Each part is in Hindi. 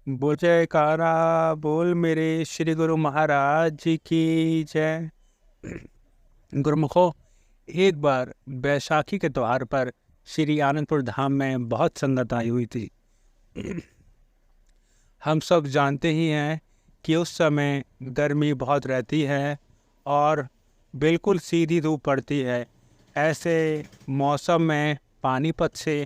बोल जयकारा बोल मेरे श्री गुरु महाराज जी की जय। गुरुमुखो, एक बार बैसाखी के त्योहार पर श्री आनंदपुर धाम में बहुत संगत आई हुई थी। हम सब जानते ही हैं कि उस समय गर्मी बहुत रहती है और बिल्कुल सीधी धूप पड़ती है। ऐसे मौसम में पानीपत से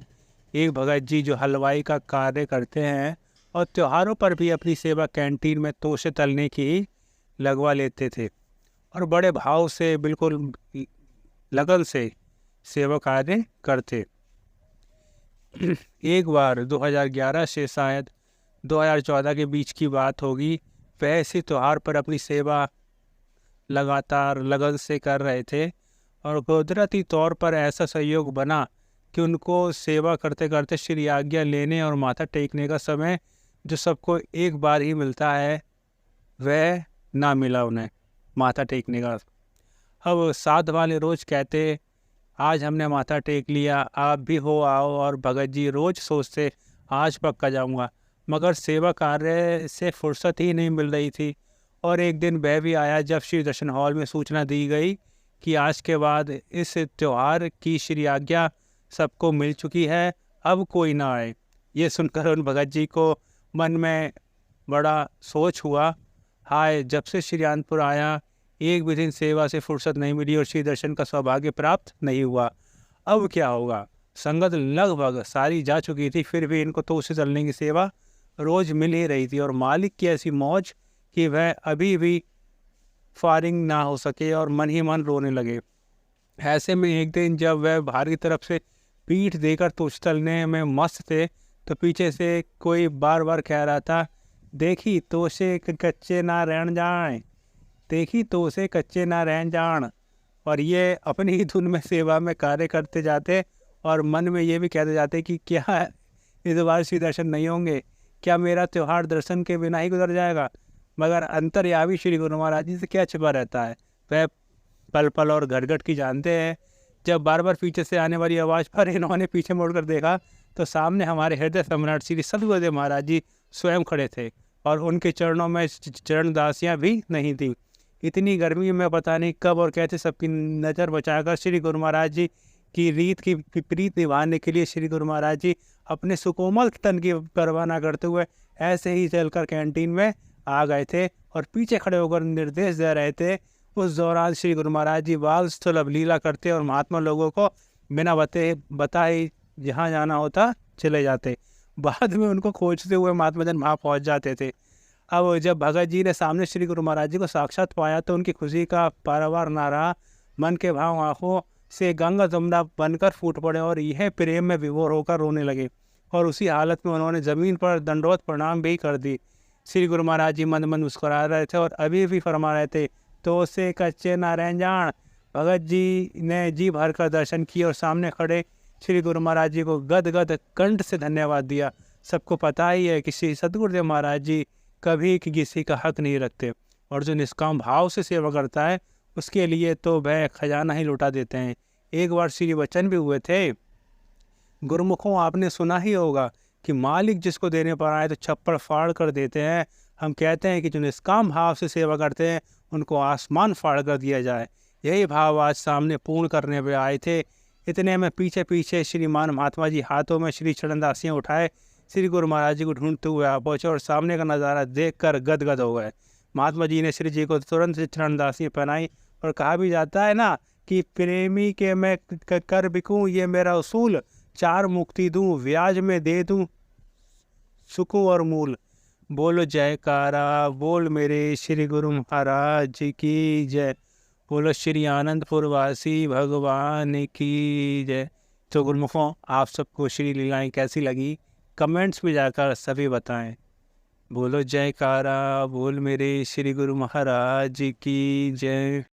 एक भगत जी जो हलवाई का कार्य करते हैं और त्योहारों पर भी अपनी सेवा कैंटीन में तोशे तलने की लगवा लेते थे और बड़े भाव से बिल्कुल लगन से सेवा कार्य करते। एक बार 2011 से शायद 2014 के बीच की बात होगी। वह इसी त्योहार पर अपनी सेवा लगातार लगन से कर रहे थे और कुदरती तौर पर ऐसा सहयोग बना कि उनको सेवा करते करते श्री आज्ञा लेने और माथा टेकने का समय जो सबको एक बार ही मिलता है वह ना मिला उन्हें माथा टेकने का। अब साध वाले रोज कहते आज हमने माथा टेक लिया, आप भी हो आओ, और भगत जी रोज सोचते आज पक्का जाऊंगा, मगर सेवा कार्य से फुर्सत ही नहीं मिल रही थी। और एक दिन वह भी आया जब श्री दर्शन हॉल में सूचना दी गई कि आज के बाद इस त्योहार की श्री आज्ञा सबको मिल चुकी है, अब कोई ना आए। ये सुनकर उन भगत जी को मन में बड़ा सोच हुआ, हाय जब से श्री आनंदपुर आया एक भी दिन सेवा से फुर्सत नहीं मिली और श्री दर्शन का सौभाग्य प्राप्त नहीं हुआ, अब क्या होगा। संगत लगभग सारी जा चुकी थी, फिर भी इनको तो उसे चलने की सेवा रोज मिल ही रही थी और मालिक की ऐसी मौज कि वह अभी भी फारिग ना हो सके और मन ही मन रोने लगे। ऐसे में एक दिन जब वह बाहर की तरफ से पीठ देकर तुझ तलने में मस्त थे तो पीछे से कोई बार बार कह रहा था, देखी तो से कच्चे ना रहन जाए, देखी तो उसे कच्चे ना रहन जान। और ये अपनी ही धुन में सेवा में कार्य करते जाते और मन में ये भी कहते जाते कि क्या इस बार श्री दर्शन नहीं होंगे, क्या मेरा त्यौहार दर्शन के बिना ही गुजर जाएगा। मगर अंतर्यामी श्री गुरु महाराज जी से क्या छिपा रहता है, वह पल पल और घट की जानते हैं। जब बार बार पीछे से आने वाली आवाज़ पर इन्होंने पीछे मुड़कर देखा तो सामने हमारे हृदय सम्राट श्री सदगुरुदेव महाराज जी स्वयं खड़े थे और उनके चरणों में चरण दासियाँ भी नहीं थी। इतनी गर्मी में पता नहीं कब और कैसे सबकी नज़र बचाकर श्री गुरु महाराज जी की रीत की विपरीत निभाने के लिए श्री गुरु महाराज जी अपने सुकोमल तन की परवाह न करते हुए ऐसे ही चलकर कैंटीन में आ गए थे और पीछे खड़े होकर निर्देश दे रहे थे। उस दौरान श्री गुरु महाराज जी बाल स्थल लीला करते और महात्मा लोगों को बिना बताए जहाँ जाना होता चले जाते। बाद में उनको खोजते हुए महात्मा जन वहाँ पहुँच जाते थे। अब जब भगत जी ने सामने श्री गुरु महाराज जी को साक्षात पाया तो उनकी खुशी का पारावार ना रहा। मन के भाव आंखों से गंगा जमुना बनकर फूट पड़े और यह प्रेम में विभोर होकर रोने लगे और उसी हालत में उन्होंने जमीन पर दंडवत प्रणाम भी कर दी। श्री गुरु महाराज जी मन मन मुस्कुरा रहे थे और अभी भी फरमा रहे थे, तो से कच्चे नारायण जान। भगत जी ने जी भर कर दर्शन किए और सामने खड़े श्री गुरु महाराज जी को गद गद कंठ से धन्यवाद दिया। सबको पता ही है कि श्री सदगुरुदेव महाराज जी कभी किसी का हक नहीं रखते और जो निष्काम भाव से सेवा करता है उसके लिए तो वह खजाना ही लुटा देते हैं। एक बार श्री वचन भी हुए थे, गुरुमुखों आपने सुना ही होगा कि मालिक जिसको देने पर आए तो छप्पड़ फाड़ कर देते हैं। हम कहते हैं कि जो निष्काम भाव से सेवा करते हैं उनको आसमान फाड़ कर दिया जाए। यही भाव आज सामने पूर्ण करने पे आए थे। इतने में पीछे पीछे श्रीमान महात्मा जी हाथों में श्री चरणदासियाँ उठाए श्री गुरु महाराज जी को ढूंढते हुए आ पहुँचे और सामने का नज़ारा देखकर गदगद हो गए। महात्मा जी ने श्री जी को तुरंत चरणदासियाँ पहनाई और कहा भी जाता है ना कि प्रेमी के मैं कर बिकूँ ये मेरा उसूल, चार मुक्ति दूँ ब्याज में दे दूँ सुकून और मूल। बोलो जयकारा बोल मेरे श्री गुरु महाराज जी की जय। बोलो श्री आनंदपुर वासी भगवान की जय। तो गुरुमुखों आप सबको श्री लीलाएं कैसी लगी कमेंट्स में जाकर सभी बताएं। बोलो जयकारा बोल मेरे श्री गुरु महाराज जी की जय।